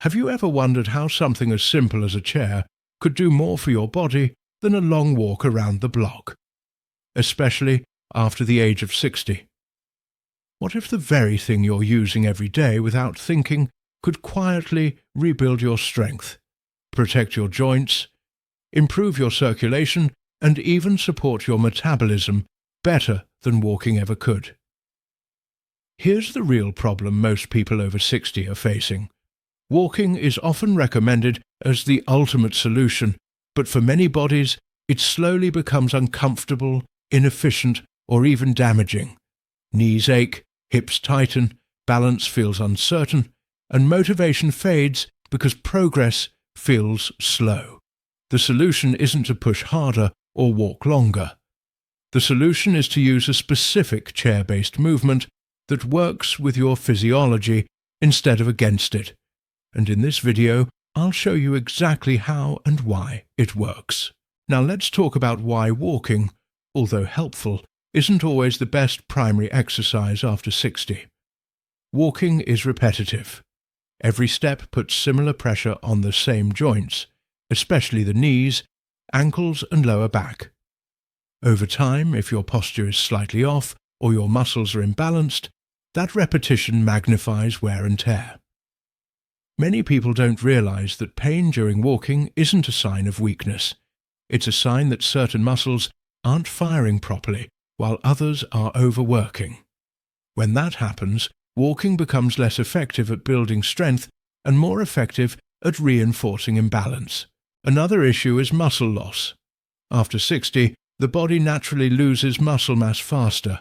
Have you ever wondered how something as simple as a chair could do more for your body than a long walk around the block? Especially after the age of 60. What if the very thing you're using every day without thinking could quietly rebuild your strength, protect your joints, improve your circulation, and even support your metabolism better than walking ever could? Here's the real problem most people over 60 are facing. Walking is often recommended as the ultimate solution, but for many bodies, it slowly becomes uncomfortable, inefficient, or even damaging. Knees ache, hips tighten, balance feels uncertain, and motivation fades because progress feels slow. The solution isn't to push harder or walk longer. The solution is to use a specific chair-based movement that works with your physiology instead of against it. And in this video, I'll show you exactly how and why it works. Now let's talk about why walking, although helpful, isn't always the best primary exercise after 60. Walking is repetitive. Every step puts similar pressure on the same joints, especially the knees, ankles, and lower back. Over time, if your posture is slightly off or your muscles are imbalanced, that repetition magnifies wear and tear. Many people don't realize that pain during walking isn't a sign of weakness. It's a sign that certain muscles aren't firing properly while others are overworking. When that happens, walking becomes less effective at building strength and more effective at reinforcing imbalance. Another issue is muscle loss. After 60, the body naturally loses muscle mass faster,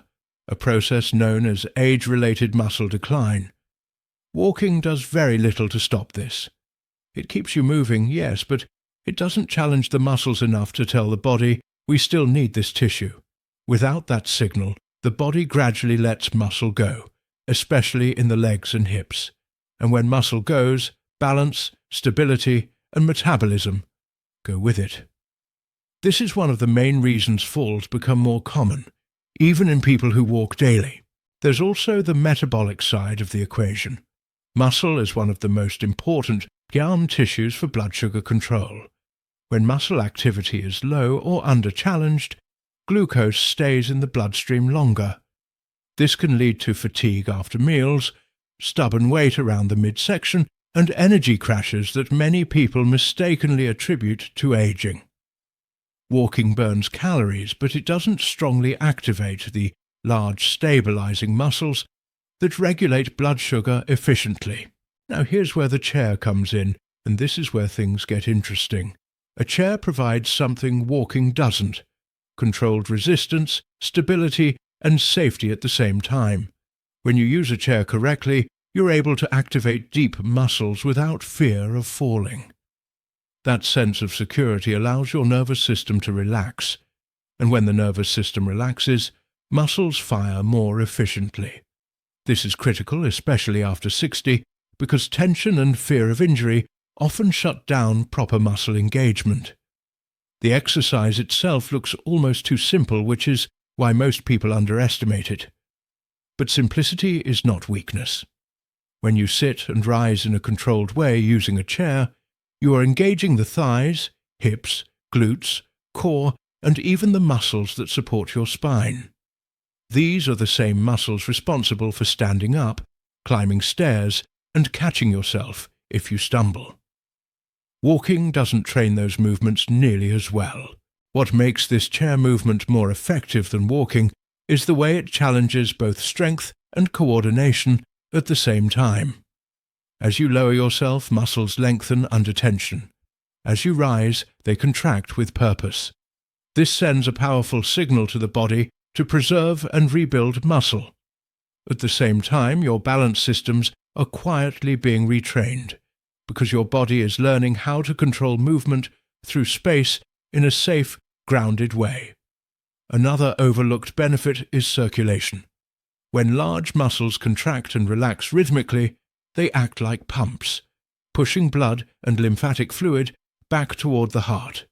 a process known as age-related muscle decline. Walking does very little to stop this. It keeps you moving, yes, but it doesn't challenge the muscles enough to tell the body we still need this tissue. Without that signal, the body gradually lets muscle go, especially in the legs and hips. And when muscle goes, balance, stability, and metabolism go with it. This is one of the main reasons falls become more common, even in people who walk daily. There's also the metabolic side of the equation. Muscle is one of the most important young tissues for blood sugar control. When muscle activity is low or under-challenged, glucose stays in the bloodstream longer. This can lead to fatigue after meals, stubborn weight around the midsection, and energy crashes that many people mistakenly attribute to aging. Walking burns calories, but it doesn't strongly activate the large stabilizing muscles that regulate blood sugar efficiently. Now here's where the chair comes in, and this is where things get interesting. A chair provides something walking doesn't: controlled resistance, stability, and safety at the same time. When you use a chair correctly, you're able to activate deep muscles without fear of falling. That sense of security allows your nervous system to relax, and when the nervous system relaxes, muscles fire more efficiently. This is critical, especially after 60, because tension and fear of injury often shut down proper muscle engagement. The exercise itself looks almost too simple, which is why most people underestimate it. But simplicity is not weakness. When you sit and rise in a controlled way using a chair, you are engaging the thighs, hips, glutes, core, and even the muscles that support your spine. These are the same muscles responsible for standing up, climbing stairs, and catching yourself if you stumble. Walking doesn't train those movements nearly as well. What makes this chair movement more effective than walking is the way it challenges both strength and coordination at the same time. As you lower yourself, muscles lengthen under tension. As you rise, they contract with purpose. This sends a powerful signal to the body to preserve and rebuild muscle. At the same time, your balance systems are quietly being retrained, because your body is learning how to control movement through space in a safe, grounded way. Another overlooked benefit is circulation. When large muscles contract and relax rhythmically, they act like pumps, pushing blood and lymphatic fluid back toward the heart.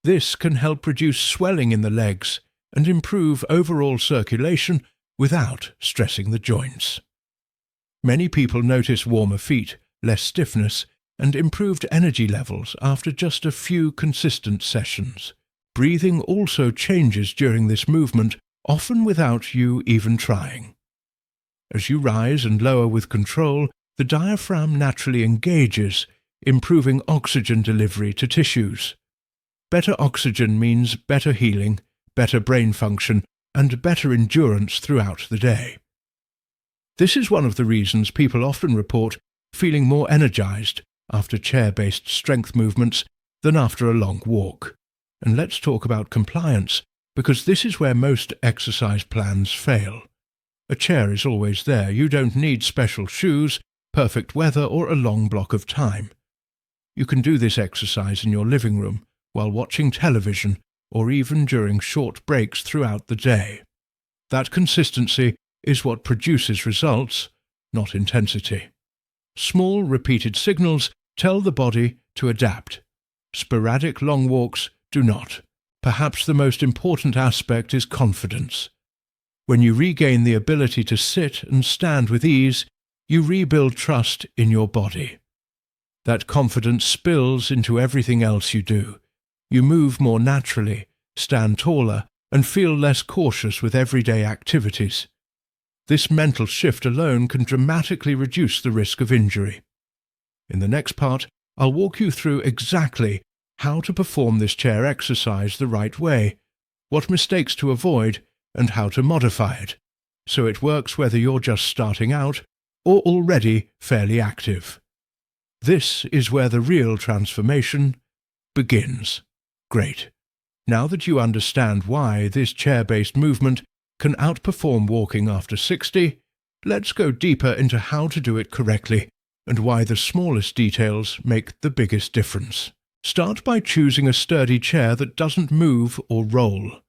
This can help reduce swelling in the legs and improve overall circulation without stressing the joints. Many people notice warmer feet less stiffness, and improved energy levels after just a few consistent sessions. Breathing also changes during this movement, often without you even trying. As you rise and lower with control, the diaphragm naturally engages, improving oxygen delivery to tissues. Better oxygen means better healing, better brain function, and better endurance throughout the day. This is one of the reasons people often report feeling more energized after chair-based strength movements than after a long walk. And let's talk about compliance, because this is where most exercise plans fail. A chair is always there. You don't need special shoes, perfect weather, or a long block of time. You can do this exercise in your living room, while watching television, or even during short breaks throughout the day. That consistency is what produces results, not intensity. Small, repeated signals tell the body to adapt. Sporadic long walks do not. Perhaps the most important aspect is confidence. When you regain the ability to sit and stand with ease, you rebuild trust in your body. That confidence spills into everything else you do. You move more naturally, stand taller, and feel less cautious with everyday activities. This mental shift alone can dramatically reduce the risk of injury. In the next part, I'll walk you through exactly how to perform this chair exercise the right way, what mistakes to avoid, and how to modify it, so it works whether you're just starting out or already fairly active. This is where the real transformation begins. Great. Now that you understand why this chair-based movement can outperform walking after 60, let's go deeper into how to do it correctly and why the smallest details make the biggest difference. Start by choosing a sturdy chair that doesn't move or roll.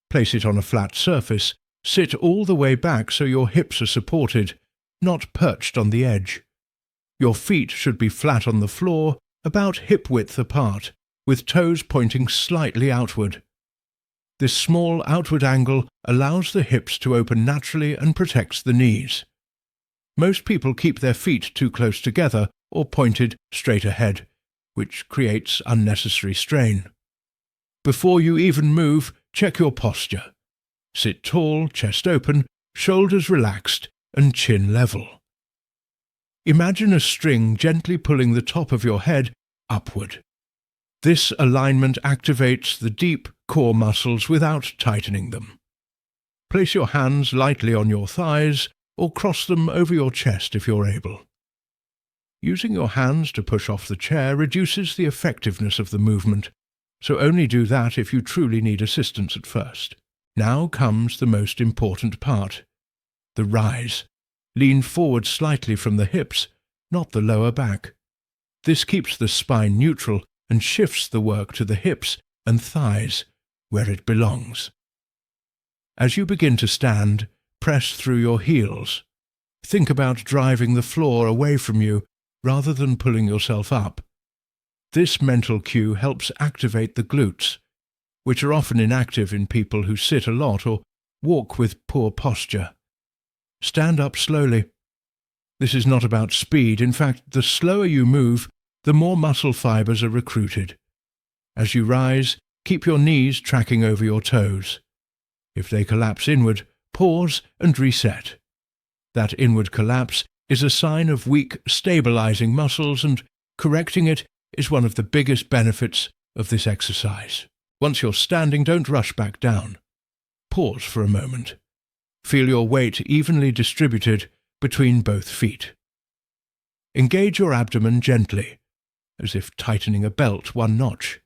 Place it on a flat surface. Sit all the way back so your hips are supported, not perched on the edge. Your feet should be flat on the floor, about hip-width apart, with toes pointing slightly outward. This small outward angle allows the hips to open naturally and protects the knees. Most people keep their feet too close together or pointed straight ahead, which creates unnecessary strain. Before you even move, check your posture. Sit tall, chest open, shoulders relaxed, and chin level. Imagine a string gently pulling the top of your head upward. This alignment activates the deep core muscles without tightening them. Place your hands lightly on your thighs or cross them over your chest if you're able. Using your hands to push off the chair reduces the effectiveness of the movement, so only do that if you truly need assistance at first. Now comes the most important part, the rise. Lean forward slightly from the hips, not the lower back. This keeps the spine neutral and shifts the work to the hips and thighs, where it belongs. As you begin to stand, press through your heels. Think about driving the floor away from you rather than pulling yourself up. This mental cue helps activate the glutes, which are often inactive in people who sit a lot or walk with poor posture. Stand up slowly. This is not about speed. In fact, the slower you move, the more muscle fibers are recruited. As you rise, keep your knees tracking over your toes. If they collapse inward, pause and reset. That inward collapse is a sign of weak, stabilizing muscles, and correcting it is one of the biggest benefits of this exercise. Once you're standing, don't rush back down. Pause for a moment. Feel your weight evenly distributed between both feet. Engage your abdomen gently, as if tightening a belt one notch.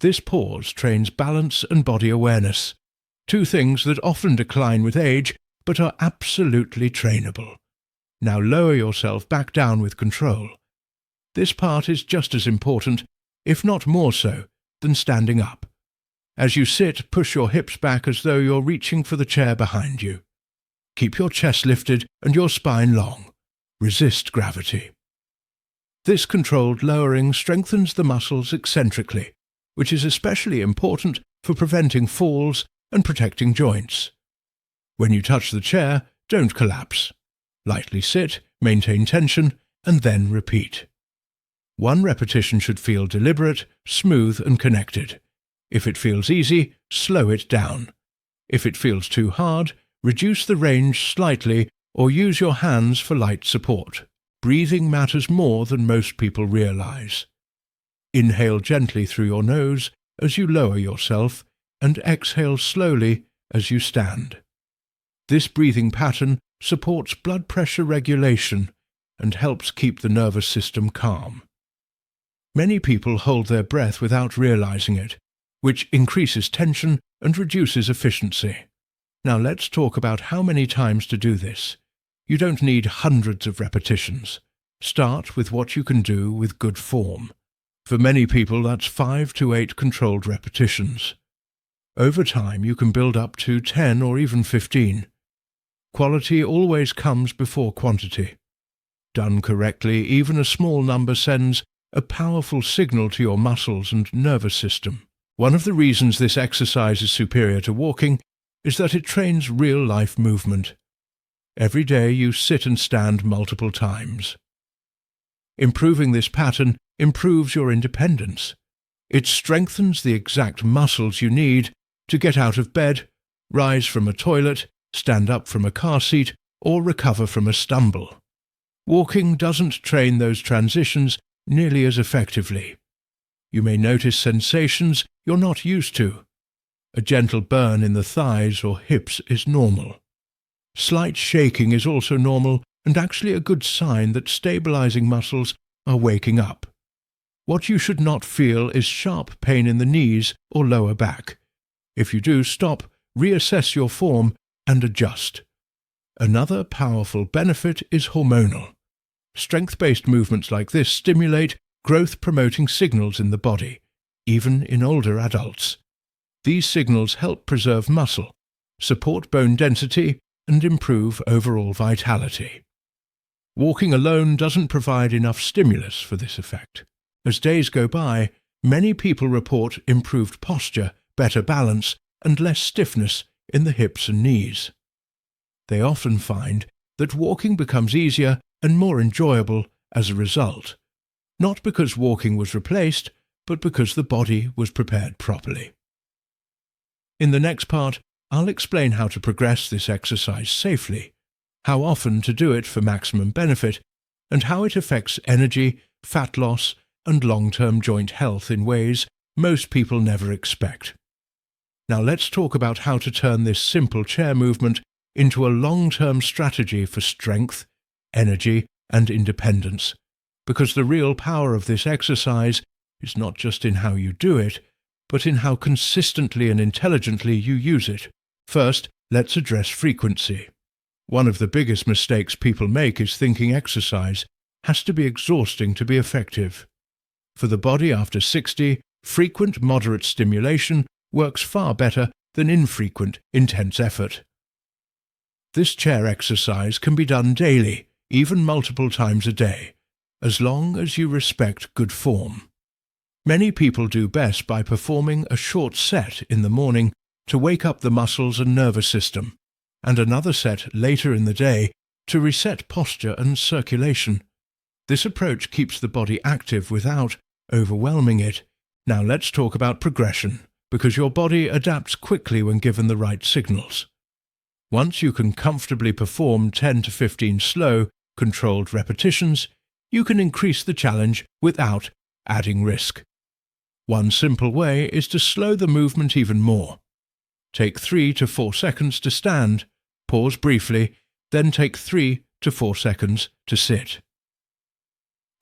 This pause trains balance and body awareness, two things that often decline with age but are absolutely trainable. Now lower yourself back down with control. This part is just as important, if not more so, than standing up. As you sit, push your hips back as though you're reaching for the chair behind you. Keep your chest lifted and your spine long. Resist gravity. This controlled lowering strengthens the muscles eccentrically, which is especially important for preventing falls and protecting joints. When you touch the chair, don't collapse. Lightly sit, maintain tension, and then repeat. One repetition should feel deliberate, smooth and connected. If it feels easy, slow it down. If it feels too hard, reduce the range slightly or use your hands for light support. Breathing matters more than most people realize. Inhale gently through your nose as you lower yourself and exhale slowly as you stand. This breathing pattern supports blood pressure regulation and helps keep the nervous system calm. Many people hold their breath without realizing it, which increases tension and reduces efficiency. Now let's talk about how many times to do this. You don't need hundreds of repetitions. Start with what you can do with good form. For many people, that's 5 to 8 controlled repetitions. Over time, you can build up to 10 or even 15. Quality always comes before quantity. Done correctly, even a small number sends a powerful signal to your muscles and nervous system. One of the reasons this exercise is superior to walking is that it trains real-life movement. Every day you sit and stand multiple times. Improving this pattern improves your independence. It strengthens the exact muscles you need to get out of bed, rise from a toilet, stand up from a car seat, or recover from a stumble. Walking doesn't train those transitions nearly as effectively. You may notice sensations you're not used to. A gentle burn in the thighs or hips is normal. Slight shaking is also normal and actually a good sign that stabilizing muscles are waking up. What you should not feel is sharp pain in the knees or lower back. If you do, stop, reassess your form, and adjust. Another powerful benefit is hormonal. Strength-based movements like this stimulate growth-promoting signals in the body, even in older adults. These signals help preserve muscle, support bone density, and improve overall vitality. Walking alone doesn't provide enough stimulus for this effect. As days go by, many people report improved posture, better balance, and less stiffness in the hips and knees. They often find that walking becomes easier and more enjoyable as a result, not because walking was replaced, but because the body was prepared properly. In the next part, I'll explain how to progress this exercise safely, how often to do it for maximum benefit, and how it affects energy, fat loss, and long-term joint health in ways most people never expect. Now let's talk about how to turn this simple chair movement into a long-term strategy for strength, energy, and independence, because the real power of this exercise is not just in how you do it, but in how consistently and intelligently you use it. First, let's address frequency. One of the biggest mistakes people make is thinking exercise has to be exhausting to be effective. For the body after 60, frequent moderate stimulation works far better than infrequent intense effort. This chair exercise can be done daily, even multiple times a day, as long as you respect good form. Many people do best by performing a short set in the morning to wake up the muscles and nervous system, and another set later in the day to reset posture and circulation. This approach keeps the body active without overwhelming it. Now let's talk about progression, because your body adapts quickly when given the right signals. Once you can comfortably perform 10 to 15 slow, controlled repetitions, you can increase the challenge without adding risk. One simple way is to slow the movement even more. Take 3 to 4 seconds to stand, pause briefly, then take 3 to 4 seconds to sit.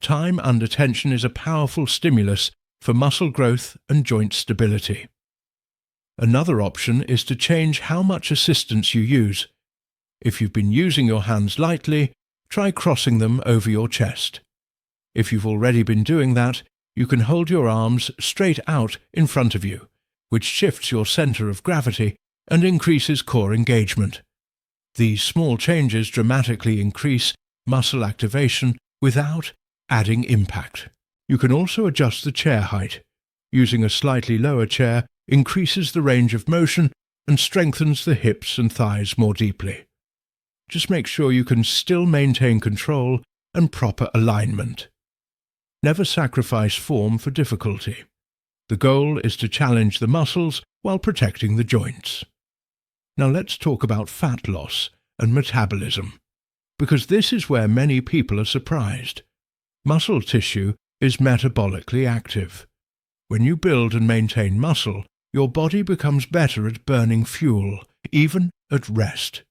Time under tension is a powerful stimulus for muscle growth and joint stability. Another option is to change how much assistance you use. If you've been using your hands lightly, try crossing them over your chest. If you've already been doing that, you can hold your arms straight out in front of you, which shifts your center of gravity and increases core engagement. These small changes dramatically increase muscle activation without adding impact. You can also adjust the chair height. Using a slightly lower chair increases the range of motion and strengthens the hips and thighs more deeply. Just make sure you can still maintain control and proper alignment. Never sacrifice form for difficulty. The goal is to challenge the muscles while protecting the joints. Now let's talk about fat loss and metabolism, because this is where many people are surprised. Muscle tissue is metabolically active. When you build and maintain muscle, your body becomes better at burning fuel, even at rest.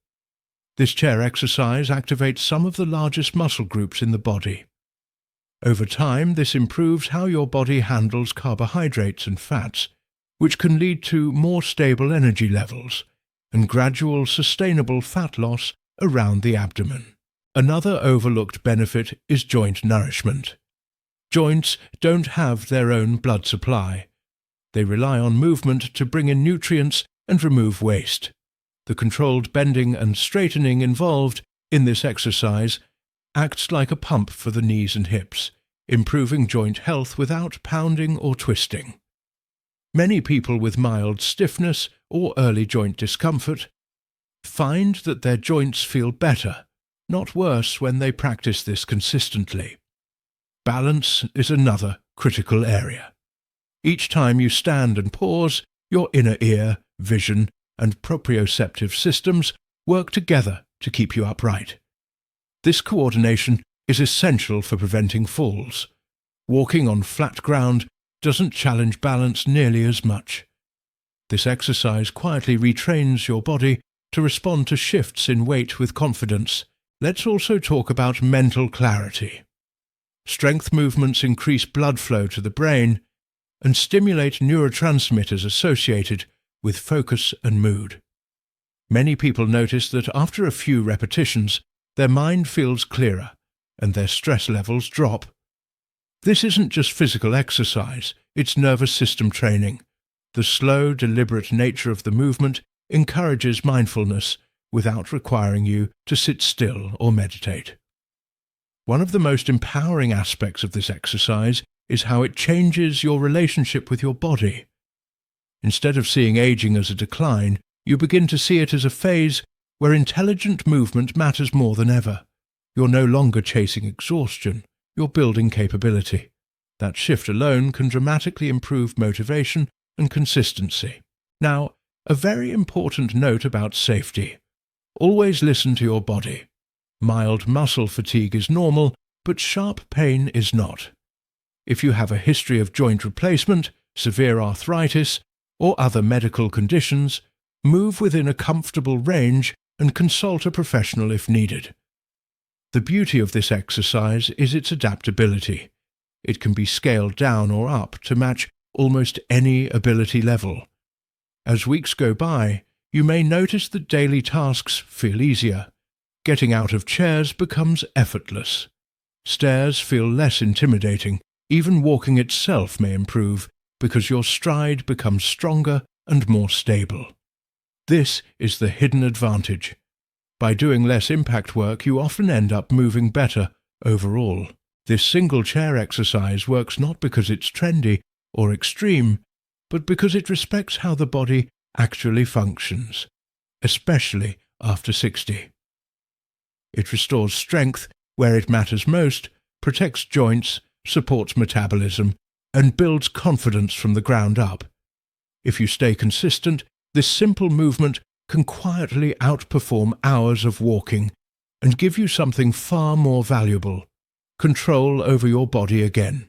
This chair exercise activates some of the largest muscle groups in the body. Over time, this improves how your body handles carbohydrates and fats, which can lead to more stable energy levels and gradual sustainable fat loss around the abdomen. Another overlooked benefit is joint nourishment. Joints don't have their own blood supply. They rely on movement to bring in nutrients and remove waste. The controlled bending and straightening involved in this exercise acts like a pump for the knees and hips, improving joint health without pounding or twisting. Many people with mild stiffness or early joint discomfort find that their joints feel better, not worse, when they practice this consistently. Balance is another critical area. Each time you stand and pause, your inner ear, vision, and proprioceptive systems work together to keep you upright. This coordination is essential for preventing falls. Walking on flat ground doesn't challenge balance nearly as much. This exercise quietly retrains your body to respond to shifts in weight with confidence. Let's also talk about mental clarity. Strength movements increase blood flow to the brain and stimulate neurotransmitters associated with focus and mood. Many people notice that after a few repetitions, their mind feels clearer and their stress levels drop. This isn't just physical exercise, it's nervous system training. The slow, deliberate nature of the movement encourages mindfulness without requiring you to sit still or meditate. One of the most empowering aspects of this exercise is how it changes your relationship with your body. Instead of seeing aging as a decline, you begin to see it as a phase where intelligent movement matters more than ever. You're no longer chasing exhaustion, you're building capability. That shift alone can dramatically improve motivation and consistency. Now, a very important note about safety. Always listen to your body. Mild muscle fatigue is normal, but sharp pain is not. If you have a history of joint replacement, severe arthritis, or other medical conditions, move within a comfortable range and consult a professional if needed. The beauty of this exercise is its adaptability. It can be scaled down or up to match almost any ability level. As weeks go by, you may notice that daily tasks feel easier. Getting out of chairs becomes effortless. Stairs feel less intimidating. Even walking itself may improve because your stride becomes stronger and more stable. This is the hidden advantage. By doing less impact work, you often end up moving better overall. This single chair exercise works not because it's trendy or extreme, but because it respects how the body actually functions, especially after 60. It restores strength where it matters most, protects joints, supports metabolism, and builds confidence from the ground up. If you stay consistent, this simple movement can quietly outperform hours of walking and give you something far more valuable: control over your body again.